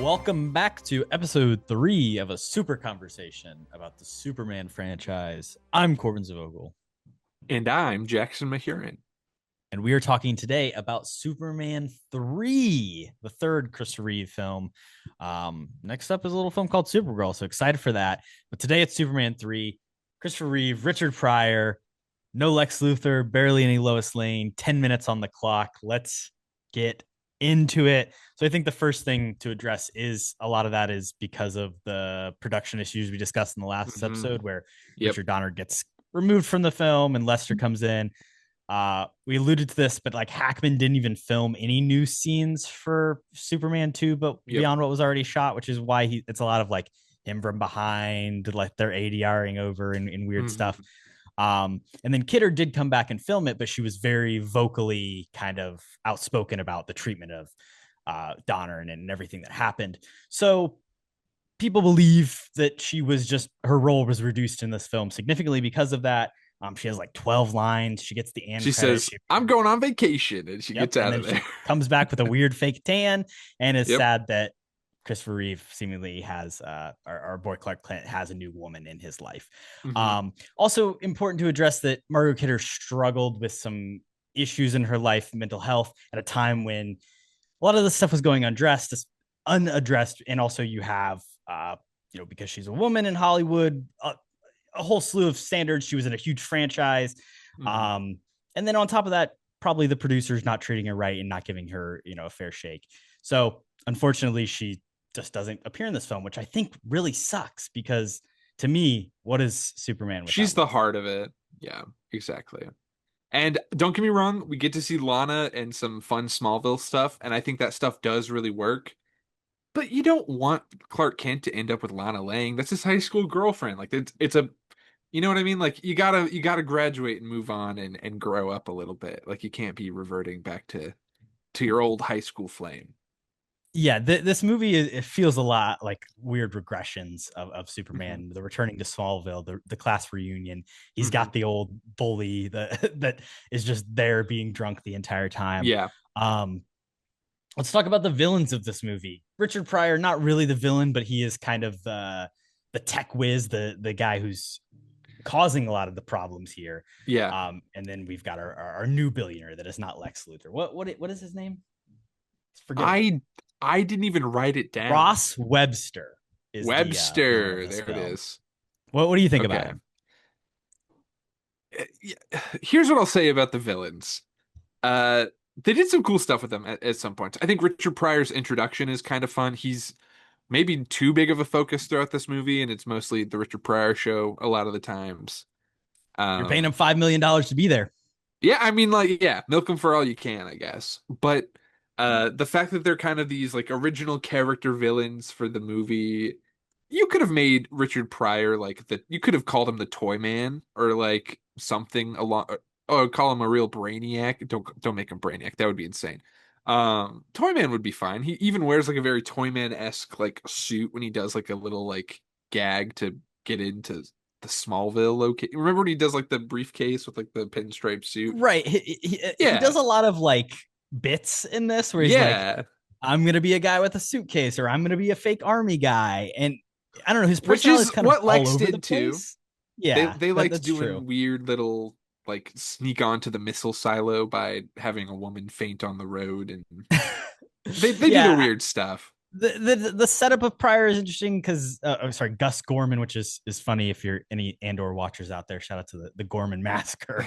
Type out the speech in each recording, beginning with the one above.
welcome back to episode 3 of a super conversation about the Superman franchise. I'm Korbin Zvokel, And I'm Jackson Mahuron. and we are talking today about Superman 3, the third Christopher Reeve film. Next up is a little film called Supergirl, so excited for that. But today it's Superman 3, Christopher Reeve, Richard Pryor, no Lex Luthor, barely any Lois Lane, 10 minutes on the clock. Let's get into it. So I think the first thing to address is a lot of that is because of the production issues we discussed in the last episode, where Yep. Richard Donner gets removed from the film and Lester comes in. We alluded to this, but like Hackman didn't even film any new scenes for Superman 2, but beyond what was already shot, which is why it's a lot of like him from behind, like they're ADRing over and weird stuff. And then Kidder did come back and film it, but she was very vocally kind of outspoken about the treatment of Donner and everything that happened. So people believe that she was just, her role was reduced in this film significantly because of that. She has like 12 lines. She gets the end She credit. says, I'm going on vacation, and she gets out of there. Comes back with a weird fake tan and is Yep. sad that Christopher Reeve seemingly has our boy Clark Kent has a new woman in his life. Also important to address that Margot Kidder struggled with some issues in her life, mental health, at a time when a lot of this stuff was going unaddressed. And also you have, because she's a woman in Hollywood, a whole slew of standards. She was in a huge franchise. And then on top of that, probably the producers not treating her right and not giving her, a fair shake. So unfortunately, she just doesn't appear in this film, which I think really sucks, because to me, what is Superman without She's the Lois? heart of it. Yeah, exactly. And don't get me wrong, we get to see Lana and some fun Smallville stuff, and I think that stuff does really work. But you don't want Clark Kent to end up with Lana Lang. That's his high school girlfriend. Like it's a, you know what I mean? Like you gotta graduate and move on and grow up a little bit. Like you can't be reverting back to your old high school flame. Yeah, this movie it feels a lot like weird regressions of Superman, the returning to Smallville, the class reunion. He's got the old bully that is just there being drunk the entire time. Yeah. Let's talk about the villains of this movie. Richard Pryor, not really the villain, but he is kind of the tech whiz, the guy who's causing a lot of the problems here. Yeah. And then we've got our new billionaire that is not Lex Luthor. What is his name? I didn't even write it down. Ross Webster is Webster. There it is. What do you think about him? Here's what I'll say about the villains. They did some cool stuff with them at some points. I think Richard Pryor's introduction is kind of fun. He's maybe too big of a focus throughout this movie, and it's mostly the Richard Pryor show a lot of the times. You're paying him $5 million to be there. Yeah, I mean, like, yeah, milk him for all you can, I guess. But the fact that they're kind of these like original character villains for the movie, you could have made Richard Pryor like you could have called him the Toy Man or like something along, or call him a real Brainiac. Don't make him Brainiac. That would be insane. Toy Man would be fine. He even wears like a very Toy Man-esque like suit when he does like a little like gag to get into the Smallville location. Remember when he does like the briefcase with like the pinstripe suit? Right. He does a lot of like bits in this where he's like, I'm gonna be a guy with a suitcase, or I'm gonna be a fake army guy, and I don't know, his personality is kind of all over the place. Yeah, they liked doing true. weird little like sneak onto the missile silo by having a woman faint on the road, and they do their weird stuff. The setup of Pryor is interesting because sorry, Gus Gorman, which is funny if you're any Andor watchers out there. Shout out to the Gorman massacre.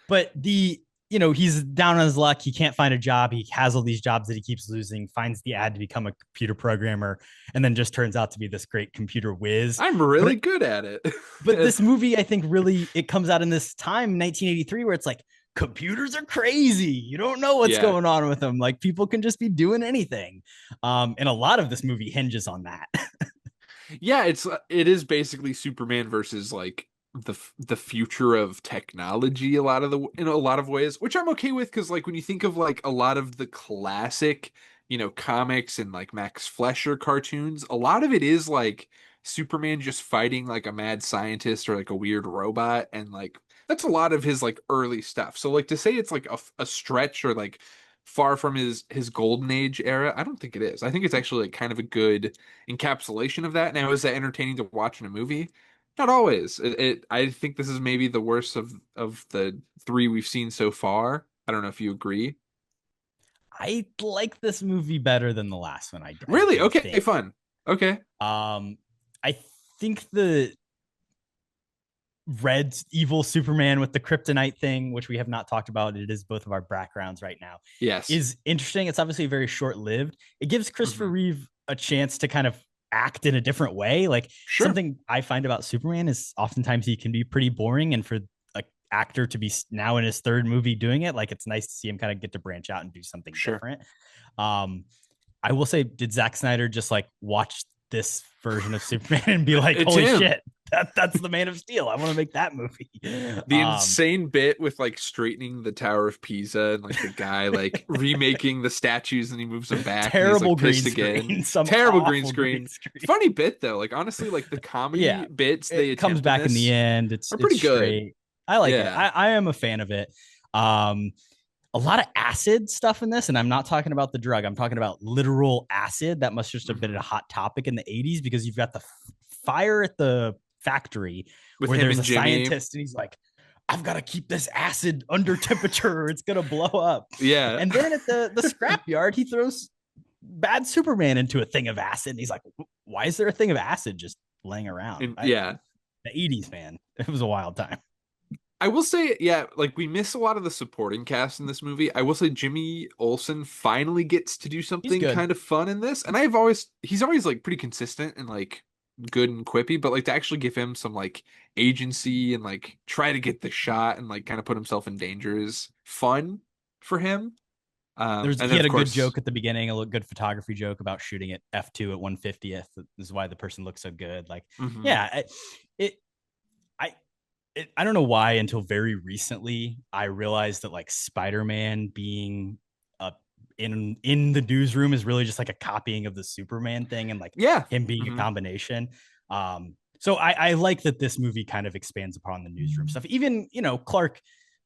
But he's down on his luck. He can't find a job. He has all these jobs that he keeps losing, finds the ad to become a computer programmer, and then just turns out to be this great computer whiz. I'm really good at it. But this movie, I think, really, it comes out in this time, 1983, where it's like, computers are crazy. You don't know what's going on with them. Like, people can just be doing anything. And a lot of this movie hinges on that. Yeah, it is basically Superman versus like the future of technology in a lot of ways, which I'm okay with, because like when you think of like a lot of the classic comics and like Max Fleischer cartoons, a lot of it is like Superman just fighting like a mad scientist or like a weird robot, and like that's a lot of his like early stuff. So like to say it's like a stretch or like far from his golden age era. I don't think it is. I think it's actually like kind of a good encapsulation of that. Now, is that entertaining to watch in a movie? Not always. I think this is maybe the worst of the three we've seen so far. I don't know if you agree. I like this movie better than the last one. I Really? do Okay, think. fun. Okay. I think the red evil Superman with the kryptonite thing, which we have not talked about, it is both of our backgrounds right now, Yes. is interesting. It's obviously very short lived. It gives Christopher Hmm. Reeve a chance to kind of act in a different way. Like Sure. something I find about Superman is oftentimes he can be pretty boring, and for a actor to be now in his third movie doing it, like it's nice to see him kind of get to branch out and do something Sure. different. Um, I will say, did Zack Snyder just like watch this version of Superman and be like, It's "Holy him. shit, that's the Man of Steel. I want to make that movie." The insane bit with like straightening the Tower of Pisa and like the guy like remaking the statues and he moves them back and he's Terrible like green pissed again. screen, some Terrible green awful green screen. screen. Funny bit though. Like honestly, like the Yeah, comedy bits they it comes attempt in back in the this end. It's are it's pretty good. straight. I like it. Yeah. I am a fan of it. Um, a lot of acid stuff in this, and I'm not talking about the drug. I'm talking about literal acid. That must just have been Hmm. a hot topic in the 80s because you've got the fire at the factory With where him there's and a Jimmy. scientist and he's like, I've got to keep this acid under temperature or it's gonna blow up. Yeah. And then at the scrapyard, he throws bad Superman into a thing of acid. And he's like, why is there a thing of acid just laying around? And yeah. The 80s, man. It was a wild time. I will say, yeah, like we miss a lot of the supporting cast in this movie. I will say Jimmy Olsen finally gets to do He's something good. kind of fun in this. And he's always like pretty consistent and like good and quippy, but like to actually give him some like agency and like try to get the shot and like kind of put himself in danger is fun for him. And He then had of a good course, joke at the beginning, a good photography joke about shooting at f2 at 150th. This is why the person looks so good. Like, mhm. yeah, it I I don't know why until very recently I realized that like Spider-Man being a in the newsroom is really just like a copying of the Superman thing and like Yeah. him being a Hmm. combination. So I like that this movie kind of expands upon the newsroom stuff. Even, Clark,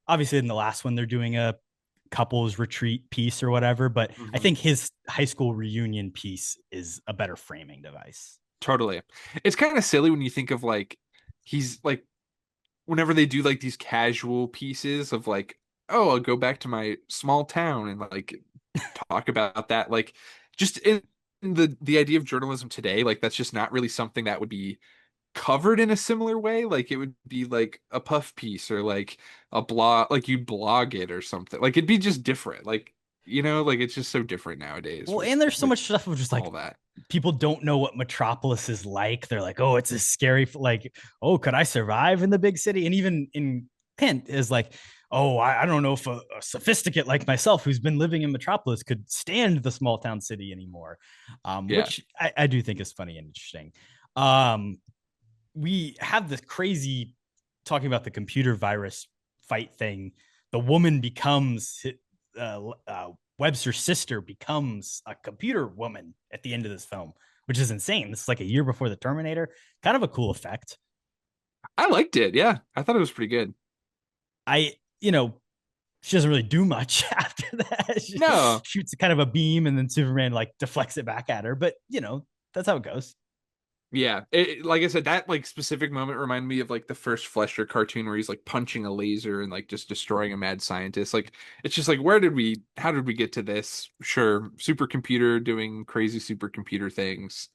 obviously in the last one they're doing a couples retreat piece or whatever, but I Hmm. think his high school reunion piece is a better framing device. Totally. It's kind of silly when you think of like he's like whenever they do like these casual pieces of like, oh, I'll go back to my small town and like talk about that, like just in the idea of journalism today, like that's just not really something that would be covered in a similar way. Like it would be like a puff piece or like a blog, like you'd blog it or something. Like it'd be just different. Like, like it's just so different nowadays Well, and there's so with much stuff of just all like that. people don't know what Metropolis is like. They're like, oh, it's a scary, like, oh, could I survive in the big city? And even in Kent is like, oh, I don't know if a sophisticate like myself who's been living in Metropolis could stand the small town city anymore, Yeah. which I do think is funny and interesting. Um, we have this crazy talking about the computer virus fight thing. The woman becomes Webster's sister becomes a computer woman at the end of this film, which is insane. This is like a year before the Terminator. Kind of a cool effect. I liked it. Yeah. I thought it was pretty good. I, you know, she doesn't really do much after that. She No. shoots kind of a beam and then Superman like deflects it back at her. But, that's how it goes. Yeah, like I said, that like specific moment reminded me of like the first Fleischer cartoon where he's like punching a laser and like just destroying a mad scientist. Like it's just like how did we get to this? Sure, supercomputer doing crazy supercomputer things.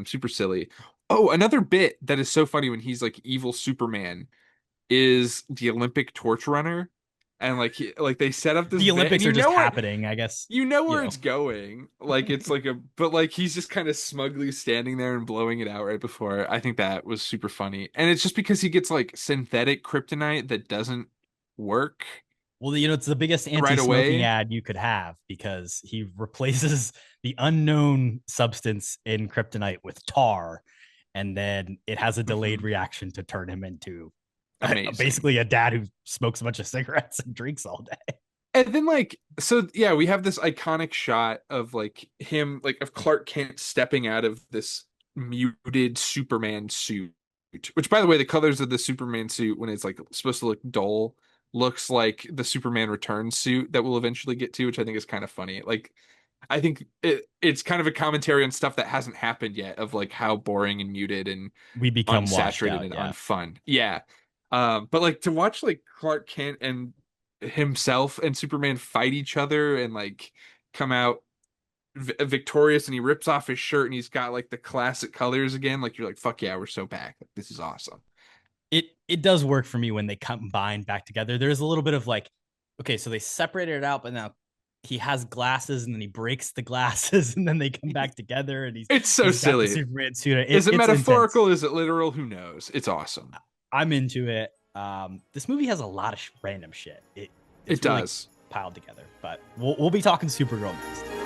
Super silly. Oh, another bit that is so funny when he's like evil Superman is the Olympic torch runner. And like like they set up this The bit and Olympics are just happening, I guess. you know You where know, it's going. Like it's like but like he's just kind of smugly standing there and blowing it out right before. I think that was super funny. And it's just because he gets like synthetic kryptonite that doesn't work well, it's the biggest right anti-smoking away. ad you could have because he replaces the unknown substance in kryptonite with tar, and then it has a delayed Hmm. reaction to turn him into Amazing. basically a dad who smokes a bunch of cigarettes and drinks all day. And then like so yeah, we have this iconic shot of like him like of Clark Kent stepping out of this muted Superman suit. Which by the way, the colors of the Superman suit when it's like supposed to look dull looks like the Superman Returns suit that we'll eventually get to, which I think is kind of funny. Like, I think it's kind of a commentary on stuff that hasn't happened yet, of like how boring and muted and We become washed unsaturated out. and Yeah. unfun. Yeah. But like to watch like Clark Kent and himself and Superman fight each other and like come out victorious, and he rips off his shirt and he's got like the classic colors again. Like you're like, fuck yeah, we're so back. Like, this is awesome. It does work for me when they combine back together. There's a little bit of like, okay, so they separated it out, but now he has glasses and then he breaks the glasses and then they come back together and It's so he's got the silly. Superman suit. Is it It's intense. metaphorical? Is it literal? Who knows? It's awesome. I'm into it. This movie has a lot of random shit. It It's really does. piled together, but we'll be talking Supergirl next.